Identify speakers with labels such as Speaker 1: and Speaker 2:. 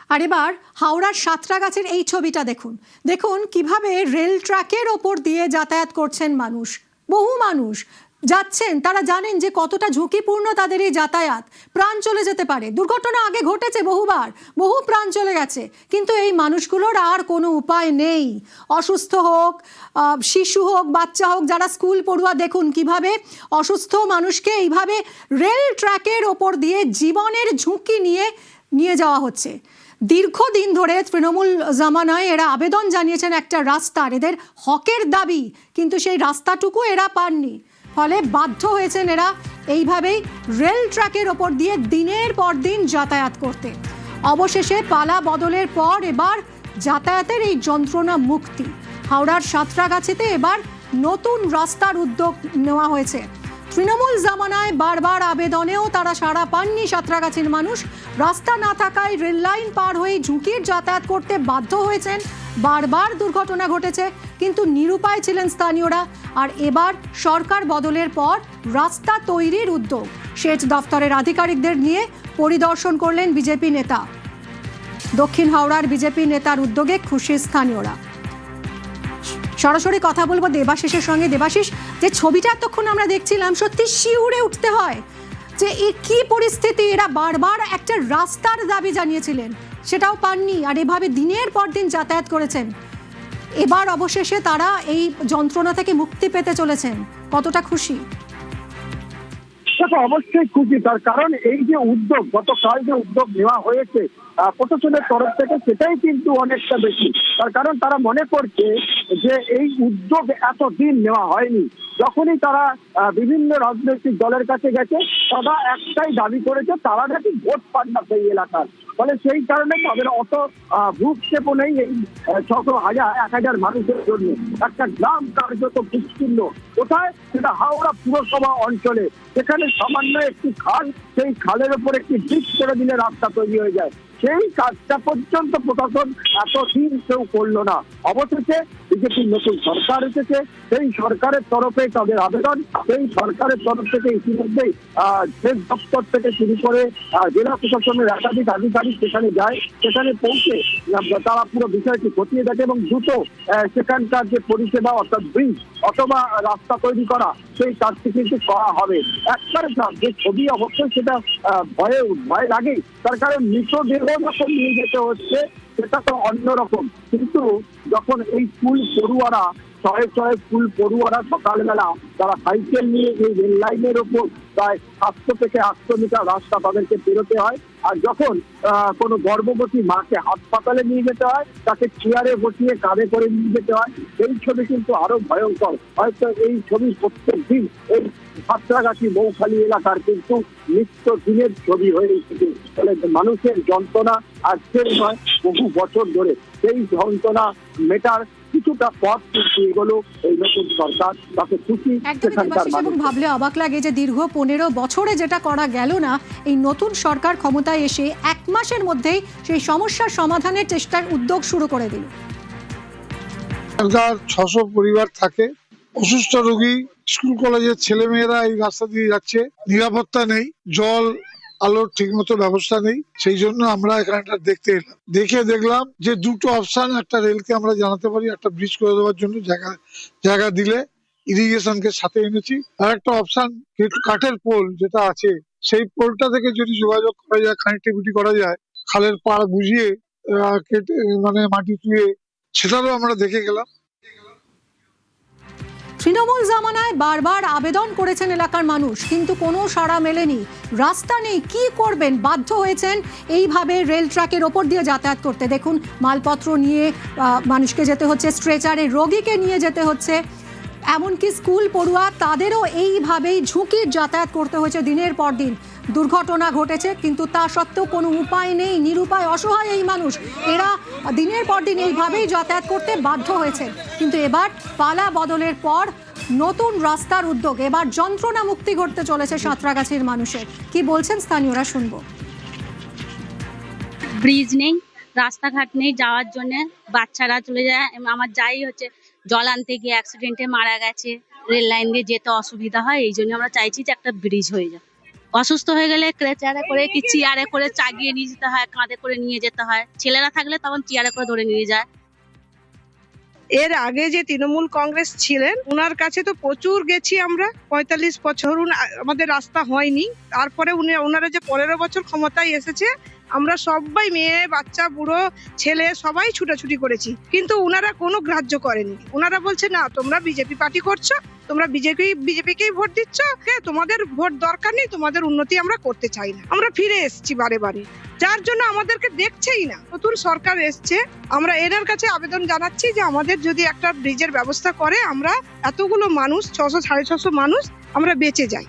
Speaker 1: আর এবার হাওড়ার সাঁতরাগাছির এই ছবিটা দেখুন। দেখুন কিভাবে রেল ট্র্যাকের ওপর দিয়ে যাতায়াত করছেন মানুষ। বহু মানুষ যাচ্ছেন, তারা জানেন যে কতটা ঝুঁকিপূর্ণ তাদের এই যাতায়াত। প্রাণ চলে যেতে পারে। দুর্ঘটনা আগে ঘটেছে বহুবার, বহু প্রাণ চলে গেছে, কিন্তু এই মানুষগুলোর আর কোনো উপায় নেই। অসুস্থ হোক, শিশু হোক, বাচ্চা হোক, যারা স্কুল পড়ুয়া, দেখুন কিভাবে অসুস্থ মানুষকে এইভাবে রেল ট্র্যাকের ওপর দিয়ে জীবনের ঝুঁকি নিয়ে যাওয়া হচ্ছে। দীর্ঘদিন ধরে তৃণমূল জামানায় এরা আবেদন জানিয়েছেন একটা রাস্তার, এদের হকের দাবি, কিন্তু সেই রাস্তাটুকু এরা পাননি। ফলে বাধ্য হয়েছেন এরা এইভাবেই রেল ট্র্যাকের ওপর দিয়ে দিনের পর দিন যাতায়াত করতে। অবশেষে পালা বদলের পর এবার যাতায়াতের এই যন্ত্রণা মুক্তি। হাওড়ার সাঁতরাগাছিতে এবার নতুন রাস্তার উদ্যোগ নেওয়া হয়েছে। তৃণমূল জামানায় বারবার আবেদনেও তারা সাড়া পাননি সাঁতরাগাছির মানুষ। রাস্তা না থাকায় রেল লাইন পার হয়ে ঝুঁকির যাতায়াত করতে বাধ্য হয়েছেন। বারবার দুর্ঘটনা ঘটেছে, কিন্তু নিরুপায় ছিলেন স্থানীয়রা। আর এবার সরকার বদলের পর রাস্তা তৈরির উদ্যোগ। সেচ দফতরের আধিকারিকদের নিয়ে পরিদর্শন করলেন বিজেপি নেতা। দক্ষিণ হাওড়ার বিজেপি নেতার উদ্যোগে খুশি স্থানীয়রা। সরাসরি কথা বলবো দেবাশিসের সঙ্গে। দেবাশিস, যে ছবিটা এতক্ষণ আমরা দেখছিলাম, সত্যি শিউরে উঠতে হয় যে এই কি পরিস্থিতি। এরা বারবার একটা রাস্তার দাবি জানিয়েছিলেন, সেটাও পাননি, আর এভাবে দিনের পর দিন যাতায়াত করেছেন। এবার অবশেষে তারা এই যন্ত্রণা থেকে মুক্তি পেতে চলেছেন। কতটা খুশি?
Speaker 2: অবশ্যই খুশি, তার কারণ এই যে উদ্যোগ, গতকাল যে উদ্যোগ নেওয়া হয়েছে প্রশাসনের তরফ থেকে, সেটাই কিন্তু অনেকটা বেশি। তার কারণ তারা মনে করছে যে এই উদ্যোগ এতদিন নেওয়া হয়নি। যখনই তারা বিভিন্ন রাজনৈতিক দলের কাছে গেছে, তারা একটাই দাবি করেছে, তারা নাকি ভোট পান না সেই এলাকার। ফলে সেই কারণে তাদের অত ভূক্ষেপ নেই এই 600,000-1,000 মানুষের জন্য। একটা গ্রাম কার্যত বিচ্ছিন্ন। কোথায়? সেটা হাওড়া পুরসভা অঞ্চলে। সেখানে সামান্য একটি খাল, সেই খালের উপর একটি ব্রিজ করে দিলে রাস্তা তৈরি হয়ে যায়। সেই কাজটা পর্যন্ত প্রশাসন এতদিন কেউ করলো না। অবশেষে বিজেপির নতুন সরকার এসেছে, সেই সরকারের তরফে তাদের আবেদন। সেই সরকারের তরফ থেকে ইতিমধ্যেই সেচ দপ্তর থেকে শুরু করে জেলা প্রশাসনের একাধিক আধিকারিক সেখানে যায়। সেখানে পৌঁছে তারা পুরো বিষয়টি খতিয়ে দেখে এবং দ্রুত সেখানকার যে পরিষেবা, অর্থাৎ ব্রিজ অথবা রাস্তা তৈরি করা, সেই কাজটি কিন্তু করা হবে। একবারে যে ছবি অবশ্যই সেটা ভয় লাগেই, তার কারণ মৃতদেহ যখন নিয়ে যেতে হচ্ছে সেটা তো অন্যরকম। কিন্তু যখন এই স্কুল পড়ুয়ারা, শয়ে স্কুল পড়ুয়ারা সকালবেলা তারা সাইকেল নিয়ে এই রেল লাইনের ওপর প্রায় 700 থেকে 800 মিটার রাস্তা তাদেরকে পেরোতে হয়, আর যখন কোনো গর্ভবতী মাকে হাসপাতালে নিয়ে যেতে হয়, তাকে চেয়ারে বসিয়ে কাঁধে করে নিয়ে যেতে হয়, এই ছবি কিন্তু আরো ভয়ঙ্কর। হয়তো এই ছবি প্রত্যেক দিন এই সাঁতরাগাছি মৌখালী এলাকার কিন্তু নিত্য দিনের ছবি হয়ে এসেছে। ফলে মানুষের যন্ত্রণা আজকের নয়, বহু বছর ধরে। সেই যন্ত্রণা মেটার কিছুটা পথ কিন্তু এগুলো এই নতুন সরকার, তাকে খুশি।
Speaker 1: এবং ভাবলে অবাক লাগে যে দীর্ঘ 15 বছরে যেটা করা গেল না, এই নতুন সরকার ক্ষমতায় এসে 1 মাসের মধ্যেই সেই সমস্যার সমাধানের চেষ্টার উদ্যোগ শুরু করে দিল।
Speaker 3: 600 পরিবার থাকে, অসুস্থ রোগী, স্কুল কলেজের ছেলেমেয়েরা এই রাস্তা দিয়ে যাচ্ছে, নিরাপত্তা নেই, জল আলোর ঠিক মতো ব্যবস্থা নেই। সেই জন্য আমরা এখানটা দেখতে এলাম। দেখলাম যে দুটো অপশন, একটা রেলকে আমরা জানাতে পারি একটা ব্রিজ করে দেওয়ার জন্য জায়গা দিলে, ইরিগেশনকে সাথে এনেছি। আর একটা অপশন কাঠের পোল যেটা আছে, সেই পোলটা থেকে যদি যোগাযোগ করা যায়, কানেক্টিভিটি করা যায়, খালের পাড় বুঝিয়ে কেটে মানে মাটি তুলে, সেটারও আমরা দেখে গেলাম।
Speaker 1: তৃণমূল জামানায় বারবার আবেদন করেছেন এলাকার মানুষ, কিন্তু কোনো সাড়া মেলেনি। রাস্তা নেই, কি করবেন? বাধ্য হয়েছেন এইভাবে রেল ট্র্যাকের ওপর দিয়ে যাতায়াত করতে। দেখুন মালপত্র নিয়ে মানুষকে যেতে হচ্ছে, স্ট্রেচারে রোগীকে নিয়ে যেতে হচ্ছে, এমনকি স্কুল পড়ুয়া তাদেরও এইভাবেই ঝুঁকির যাতায়াত করতে হয়েছে দিনের পর দিন। দুর্ঘটনা ঘটেছে, কিন্তু তা সত্ত্বেও কোনো উপায় নেই, নিরুপায় অসহায় এই মানুষ। এরা দিনের পর দিন এইভাবেই যাতায়াত করতে বাধ্য হয়েছেন। কিন্তু এবার পালা বদলের পর নতুন রাস্তার উদ্যোগ, এবার যন্ত্রণা মুক্তি ঘটতে চলেছে সাঁতরাগাছির মানুষের। কি বলছেন স্থানীয়রা, শুনবো।
Speaker 4: ব্রিজ নেই, রাস্তাঘাট নেই, যাওয়ার জন্য বাচ্চারা চলে যায়। আমার যাই হচ্ছে জল আনতে গিয়ে অ্যাক্সিডেন্টে মারা গেছে, রেল লাইন দিয়ে যেতে অসুবিধা হয়। এই জন্য আমরা চাইছি যে একটা ব্রিজ হয়ে যায়, অসুস্থ হয়ে গেলে ক্রেচারে করে কি চেয়ারে করে চাগিয়ে নিয়ে যেতে হয়, কাঁধে করে নিয়ে যেতে হয়। ছেলেরা থাকলে তখন চেয়ারে করে ধরে নিয়ে যায়।
Speaker 5: এর আগে যে তৃণমূল কংগ্রেস ছিলেন ওনার কাছে তো প্রচুর গেছি আমরা, 45 বছর আমাদের রাস্তা হয়নি। তারপরে ওনারা যে 15 বছর ক্ষমতায় এসেছে, আমরা সবাই মেয়ে বাচ্চা বুড়ো ছেলে সবাই ছুটাছুটি করেছি, কিন্তু ওনারা কোনো গ্রাহ্য করেনি। ওনারা বলছে না তোমরা বিজেপি পার্টি করছো, তোমরা বিজেপিকেই ভোট দিচ্ছ, তোমাদের ভোট দরকার নেই, তোমাদের উন্নতি আমরা করতে চাই না। আমরা ফিরে এসেছি বারে বারে, যার জন্য আমাদেরকে দেখছেই না। নতুন সরকার এসছে, আমরা এনার কাছে আবেদন জানাচ্ছি যে আমাদের যদি একটা ব্রিজের ব্যবস্থা করে, আমরা এতগুলো মানুষ 600 650 মানুষ আমরা বেঁচে যাই।